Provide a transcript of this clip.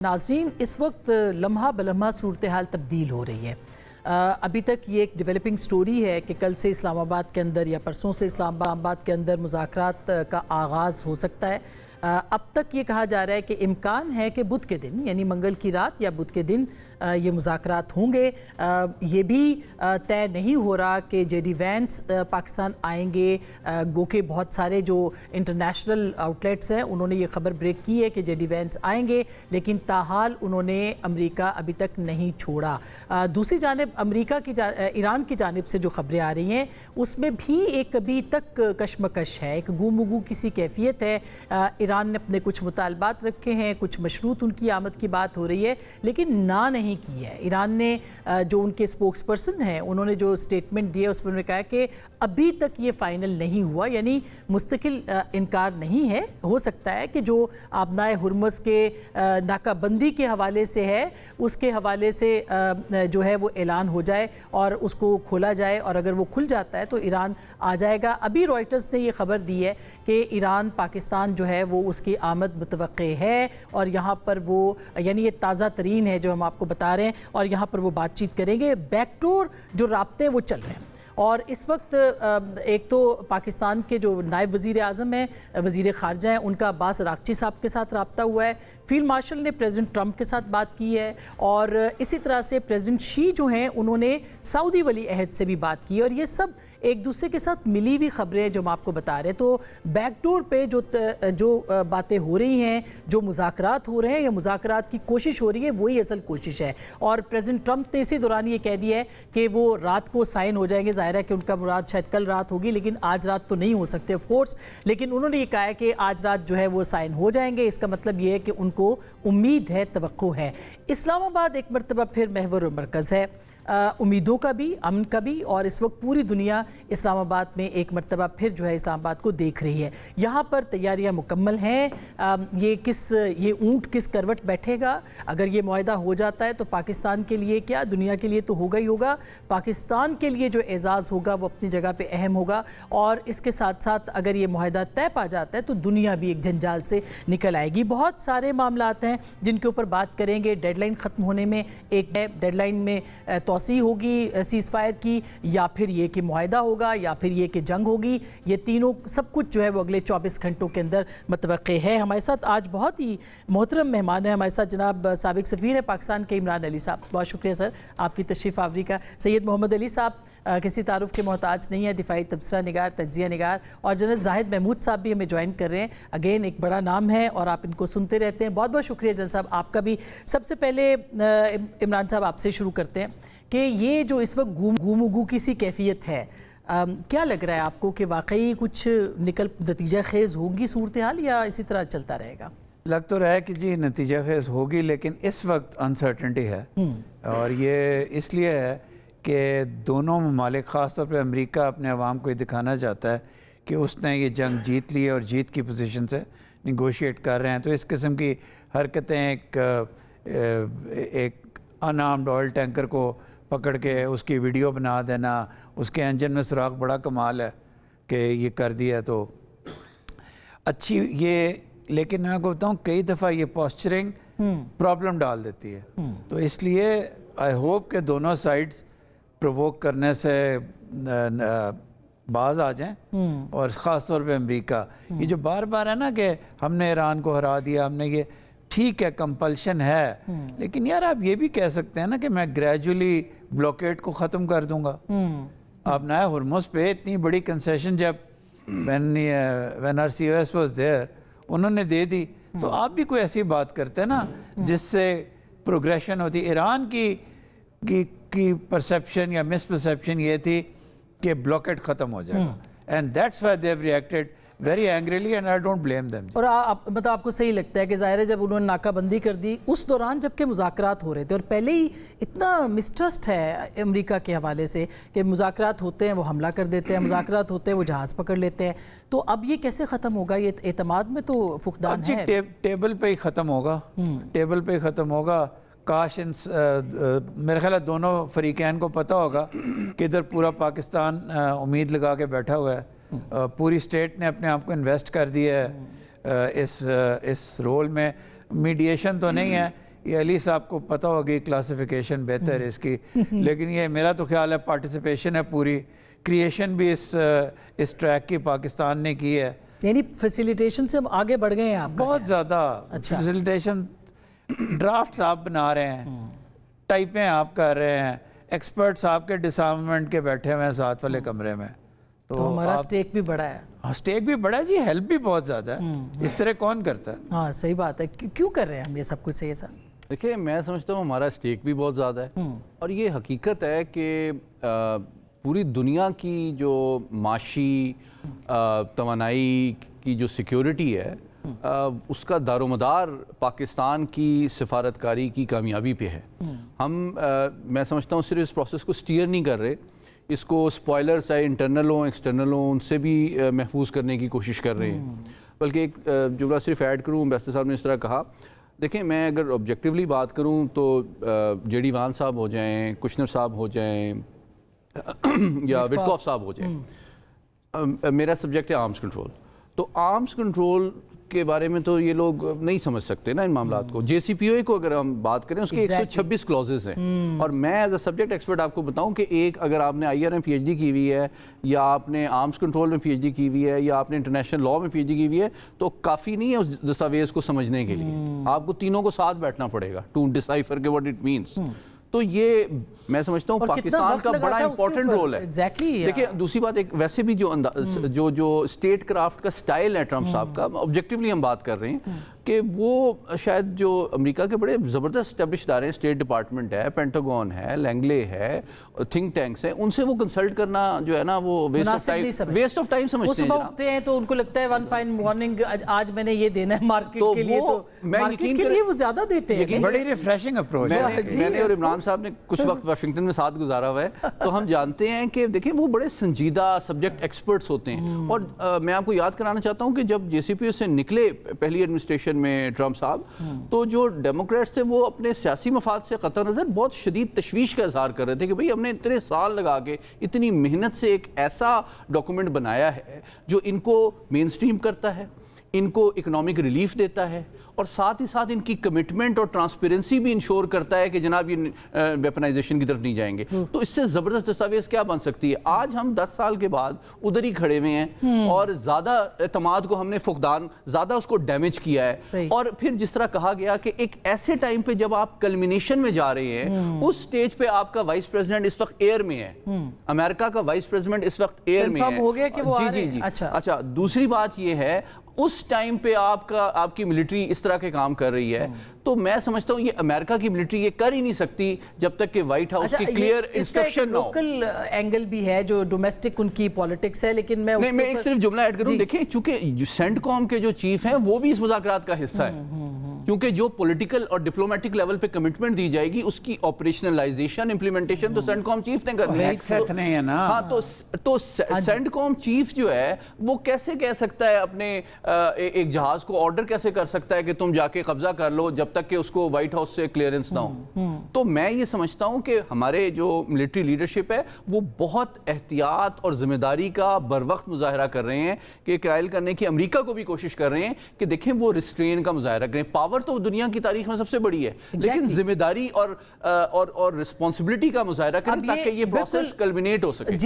नाज़रीन, इस वक्त लम्हा बलम्हा सूरत हाल तब्दील हो रही है। अभी तक ये एक डेवलपिंग स्टोरी है कि कल से इस्लामाबाद के अंदर या परसों से इस्लामाबाद के अंदर मुज़ाकरात का आगाज़ हो सकता है। अब तक ये कहा जा रहा है कि इम्कान है कि बुध के दिन यानी मंगल की रात या बुध के दिन ये मुज़ाकरात होंगे। ये भी तय नहीं हो रहा कि जेडी वैंस पाकिस्तान आएंगे। गो के बहुत सारे जो इंटरनेशनल आउटलेट्स हैं उन्होंने ये खबर ब्रेक की है कि जेडी वैंस आएंगे, लेकिन ताहाल उन्होंने अमेरिका अभी तक नहीं छोड़ा। दूसरी जानिब अमेरिका की ईरान की जानिब से जो खबरें आ रही हैं उसमें भी एक अभी तक कशमकश है, एक गुमगू किसी कैफियत है। ईरान ने अपने कुछ मुतालबात रखे हैं, कुछ मशरूत उनकी आमद की बात हो रही है, लेकिन ना नहीं की है। ईरान ने जो उनके स्पोक्स पर्सन हैं उन्होंने जो स्टेटमेंट दिया उसमें उन्होंने कहा कि अभी तक ये फ़ाइनल नहीं हुआ, यानी मुस्तकिल इनकार नहीं है। हो सकता है कि जो आबनाए हुर्मुज़ के नाकाबंदी के हवाले से है उसके हवाले से जो है वो ऐलान हो जाए और उसको खोला जाए, और अगर वो खुल जाता है तो ईरान आ जाएगा। अभी रॉयटर्स ने ये खबर दी है कि ईरान पाकिस्तान जो है वो उसकी आमद मुतवक्के है, और यहाँ पर वो यानी ये ताज़ा तरीन है जो हम आपको बता रहे हैं, और यहाँ पर वो बातचीत करेंगे। बैकडोर जो राब्ते वो चल रहे हैं, और इस वक्त एक तो पाकिस्तान के जो नायब वज़ीर आज़म हैं, वज़ीर ख़ारजा हैं, उनका अब्बास अराग़ची साहब के साथ रब्ता हुआ है। फील्ड मार्शल ने प्रेसिडेंट ट्रंप के साथ बात की है, और इसी तरह से प्रेसिडेंट शी जो हैं उन्होंने सऊदी वली अहद से भी बात की है, और ये सब एक दूसरे के साथ मिली हुई खबरें जो हम आपको बता रहे हैं। तो बैकडोर पे जो बातें हो रही हैं, जो मुज़ाकरात हो रहे हैं या मुज़ाकरात की कोशिश हो रही है, वही असल कोशिश है। और प्रेसिडेंट ट्रंप ने इसी दौरान ये कह दिया है कि वो रात को साइन हो जाएंगे। ज़ाहिर है कि उनका मुराद शायद कल रात होगी, लेकिन आज रात तो नहीं हो सकते ऑफ कोर्स, लेकिन उन्होंने ये कहा है कि आज रात जो है वो साइन हो जाएंगे। इसका मतलब ये है कि उनको उम्मीद है, तवक्को है। इस्लामाबाद एक मरतबा फिर महवर और मरकज़ है उम्मीदों का भी, अमन का भी, और इस वक्त पूरी दुनिया इस्लामाबाद में एक मरतबा फिर जो है इस्लामाबाद को देख रही है। यहाँ पर तैयारियाँ मुकम्मल हैं। ये ऊँट किस करवट बैठेगा, अगर ये मुआहदा हो जाता है तो पाकिस्तान के लिए क्या, दुनिया के लिए तो होगा ही होगा। पाकिस्तान के लिए जो एजाज़ होगा वो अपनी जगह पर अहम होगा, और इसके साथ साथ अगर ये मुआहदा तय पा जाता है तो दुनिया भी एक जंजाल से निकल आएगी। बहुत सारे मामलात हैं जिनके ऊपर बात करेंगे। डेडलाइन ख़त्म होने में एक डेडलाइन में तोसी होगी सीज़ फायर की, या फिर ये कि मुआहदा होगा, या फिर ये कि जंग होगी। ये तीनों सब कुछ जो है वो अगले 24 घंटों के अंदर मुतवक्के है। हमारे साथ आज बहुत ही मोहतरम मेहमान है, हमारे साथ जनाब साबिक सफ़ीर है पाकिस्तान के इमरान अली साहब। बहुत शुक्रिया सर आपकी तशरीफ़ आवरी का। सैयद मोहम्मद अली साहब किसी तारुफ के मोहताज नहीं है, दिफाई तबसरा निगार, तज्जिया निगार, और जनरल जाहिद महमूद साहब भी हमें ज्वाइन कर रहे हैं। अगेन एक बड़ा नाम है और आप इनको सुनते रहते हैं। बहुत बहुत शुक्रिया जनरल साहब आपका भी। सबसे पहले इमरान साहब आपसे शुरू करते हैं कि ये जो इस वक्त गुमगू की सी कैफियत है, क्या लग रहा है आपको कि वाकई कुछ नतीजा खेज़ होगी सूरत हाल, या इसी तरह चलता रहेगा? लग तो रहा है कि जी नतीजा खेज़ होगी, लेकिन इस वक्त अनसर्टेनिटी है, और ये इसलिए है कि दोनों ममालिक ख़ास तौर पर अमेरिका अपने अवाम को ये दिखाना चाहता है कि उसने ये जंग जीत ली है और जीत की पोजीशन से निगोशिएट कर रहे हैं। तो इस किस्म की हरकतें एक अनआर्म्ड ऑयल टैंकर को पकड़ के उसकी वीडियो बना देना, उसके इंजन में सुराख, बड़ा कमाल है कि ये कर दिया तो अच्छी ये। लेकिन मैं आपको बताऊँ कई दफ़ा ये पोस्चरिंग प्रॉब्लम डाल देती है। तो इसलिए आई होप कि दोनों साइड्स प्रोवोक करने से बाज आ जाएं, और ख़ास तौर पे अमेरिका ये जो बार बार है ना कि हमने ईरान को हरा दिया, हमने ये, ठीक है कंपल्शन है, लेकिन यार आप ये भी कह सकते हैं ना कि मैं ग्रेजुअली ब्लॉकेड को ख़त्म कर दूंगा। आप नया हुर्मुज़ पे इतनी बड़ी कंसेशन जब when our COS was there उन्होंने दे दी, तो आप भी कोई ऐसी बात करते हैं ना जिससे प्रोग्रेशन होती। ईरान की परसेप्शन या मिसपरसेप्शन ये थी कि ब्लॉकेड ख़त्म हो जाएगा, and that's why they have reacted very angrily, and I don't blame them. और मतलब आपको सही लगता है कि ज़ाहिर है जब उन्होंने नाकाबंदी कर दी उस दौरान जबकि मुज़ाकरात हो रहे थे, और पहले ही इतना मिसट्रस्ट है अमेरिका के हवाले से कि मुज़ाकरात होते हैं वो हमला कर देते हैं, मुज़ाकरात होते हैं वो जहाज़ पकड़ लेते हैं, तो अब ये कैसे ख़त्म होगा? ये एतमाद में तो फुकदान है। टेबल पे ही ख़त्म होगा, टेबल पे ही ख़त्म होगा। काश मेरे ख्याल दोनों फरीकैन को पता होगा कि इधर पूरा पाकिस्तान उम्मीद लगा के बैठा हुआ है, पूरी स्टेट ने अपने आप को इन्वेस्ट कर दिया है इस रोल में। मीडिएशन तो नहीं है, یہ علی صاحب کو پتہ ہوگی کلاسیفیکیشن بہتر ہے اس کی، لیکن یہ میرا تو خیال ہے پارٹیسپیشن ہے پوری، کریشن بھی اس ٹریک کی پاکستان نے کی ہے. یعنی فیسیلیٹیشن سے ہم آگے بڑھ گئے ہیں آپ کا؟ بہت زیادہ فیسیلیٹیشن، ڈرافٹس آپ بنا رہے ہیں، ٹائپیں آپ کر رہے ہیں، ایکسپرٹس آپ کے ڈسارممنٹ کے بیٹھے ہوئے ہیں ساتھ والے کمرے میں. تو ہمارا سٹیک بھی بڑا ہے. سٹیک بھی بڑا ہے جی، ہیلپ بھی بہت زیادہ ہے. اس طرح کون کرتا ہے؟ ہاں صحیح بات ہے. کیوں کر رہے ہیں ہم یہ سب کچھ؟ صحیح ہے سر. دیکھیں میں سمجھتا ہوں ہمارا اسٹیک بھی بہت زیادہ ہے، اور یہ حقیقت ہے کہ پوری دنیا کی جو معاشی توانائی کی جو سیکیورٹی ہے اس کا دار و مدار پاکستان کی سفارتکاری کی کامیابی پہ ہے. میں سمجھتا ہوں صرف اس پروسیس کو سٹیئر نہیں کر رہے، اس کو سپوائلر چاہے انٹرنل ہوں ایکسٹرنل ہوں ان سے بھی محفوظ کرنے کی کوشش کر رہے ہیں. بلکہ ایک جملہ صرف ایڈ کروں، امبیسڈر صاحب نے اس طرح کہا، دیکھیں میں اگر آبجیکٹیولی بات کروں تو جے ڈی وان صاحب ہو جائیں، کشنر صاحب ہو جائیں یا وٹکاف صاحب ہو جائیں، میرا سبجیکٹ ہے آرمز کنٹرول. تو آرمز کنٹرول کے بارے میں تو یہ لوگ نہیں سمجھ سکتے نا ان معاملات کو. جے سی پی او اے کو اگر ہم بات کریں اس کے 126 کلوزز ہیں، اور میں ایز اے سبجیکٹ ایکسپرٹ آپ کو بتاؤں کہ ایک اگر آپ نے آئی آر میں پی ایچ ڈی کی ہوئی ہے، یا آپ نے آرمز کنٹرول میں پی ایچ ڈی کی ہوئی ہے، یا آپ نے انٹرنیشنل لاء میں پی ایچ ڈی کی ہوئی ہے، تو کافی نہیں ہے اس دستاویز کو سمجھنے کے لیے. آپ کو تینوں کو ساتھ بیٹھنا پڑے گا ٹو ڈیسائفر کے واٹ اٹ مینس. تو یہ میں سمجھتا ہوں پاکستان کا بڑا امپورٹنٹ رول ہے. دیکھیں دوسری بات، ایک ویسے بھی جو اسٹیٹ کرافٹ کا سٹائل ہے ٹرمپ صاحب کا، آبجیکٹیولی ہم بات کر رہے ہیں کہ وہ شاید جو امریکہ کے بڑے زبردست اسٹیبلش ادارے ہیں، اسٹیٹ ڈپارٹمنٹ ہے، پینٹاگون ہے، لینگلے ہے، تھنک ٹینکس ہیں، ان سے وہ کنسلٹ کرنا جو ہے نا وہ ویسٹ آف ٹائم سمجھتے ہیں. وہ اٹھتے ہیں تو ان کو لگتا ہے ون فائن مارننگ آج میں نے یہ دینا ہے مارکیٹ کے لیے، تو مارکیٹ کے لیے وہ زیادہ دیتے ہیں. بڑی ریفریشنگ اپروچ ہے. میں نے اور عمران صاحب نے کچھ وقت واشنگٹن میں ساتھ گزارا ہوا ہے، تو ہم جانتے ہیں کہ دیکھیں وہ بڑے سنجیدہ سبجیکٹ ایکسپرٹس ہوتے ہیں. اور میں آپ کو یاد کرانا چاہتا ہوں کہ جب جے سی پی او سے نکلے پہلی ایڈمنسٹریشن میں ٹرمپ صاحب، تو جو ڈیموکریٹس تھے وہ اپنے سیاسی مفاد سے قطع نظر بہت شدید تشویش کا اظہار کر رہے تھے کہ بھئی ہم نے اتنے سال لگا کے اتنی محنت سے ایک ایسا ڈاکومنٹ بنایا ہے جو ان کو مین سٹریم کرتا ہے، ان کو اکنامک ریلیف دیتا ہے، اور ساتھ ہی ساتھ ان کی کمٹمنٹ اور ٹرانسپیرنسی بھی انشور کرتا ہے کہ جناب یہ ویپنائزیشن کی طرف نہیں جائیں گے. تو اس سے زبردست دستاویز کیا بن سکتی ہے؟ آج ہم 10 سال کے بعد ادھر ہی کھڑے ہوئے ہیں، اور زیادہ اعتماد کو ہم نے فقدان، زیادہ اس کو ڈیمیج کیا ہے. اور پھر جس طرح کہا گیا کہ ایک ایسے ٹائم پہ جب آپ کلمینیشن میں جا رہے ہیں، اس سٹیج پہ آپ کا وائس پریزیڈنٹ اس وقت ایئر میں ہے، امریکہ کا وائس پریزیڈنٹ اس وقت ایئر میں ہے. جی. اچھا دوسری بات یہ ہے اس ٹائم پہ آپ کی ملٹری اس طرح کے کام کر رہی ہے. تو میں سمجھتا ہوں یہ امریکہ کی ملٹری یہ کر ہی نہیں سکتی جب تک کہ وائٹ ہاؤس کی کلیئر انسٹرکشن نہ ہو. لوکل اینگل بھی ہے جو ڈومیسٹک ان کی پالیٹکس ہے، لیکن میں ایک صرف جملہ ایڈ کروں. دیکھیں چونکہ سینٹ کام کے جو چیف ہیں وہ بھی اس مذاکرات کا حصہ ہے، کیونکہ جو پولیٹیکل اور ڈپلومیٹک لیول پہ کمٹمنٹ دی جائے گی اس کی آپریشنلائزیشن امپلیمنٹیشن تو سینٹ کام چیف نے کرنی ہے. ہاں تو سینٹ کام چیف جو ہے وہ کیسے کہہ سکتا ہے اپنے ایک جہاز کو آرڈر کیسے کر سکتا ہے کہ تم جا کے قبضہ کر لو جب تک کہ اس کو وائٹ ہاؤس سے کلیئرنس نہ ہو. تو میں یہ سمجھتا ہوں کہ ہمارے جو ملٹری لیڈرشپ ہے وہ بہت احتیاط اور ذمہ داری کا بر وقت مظاہرہ کر رہے ہیں، کہ قائل کرنے کی امریکہ کو بھی کوشش کر رہے ہیں کہ دیکھیں وہ ریسٹرین کا مظاہرہ کریں. پاور تو دنیا کی تاریخ میں سب سے بڑی ہے، لیکن ذمہ داری اور رسپانسبلٹی کا مظاہرہ کریں تاکہ یہ پروسیس کلمینیٹ ہو سکے.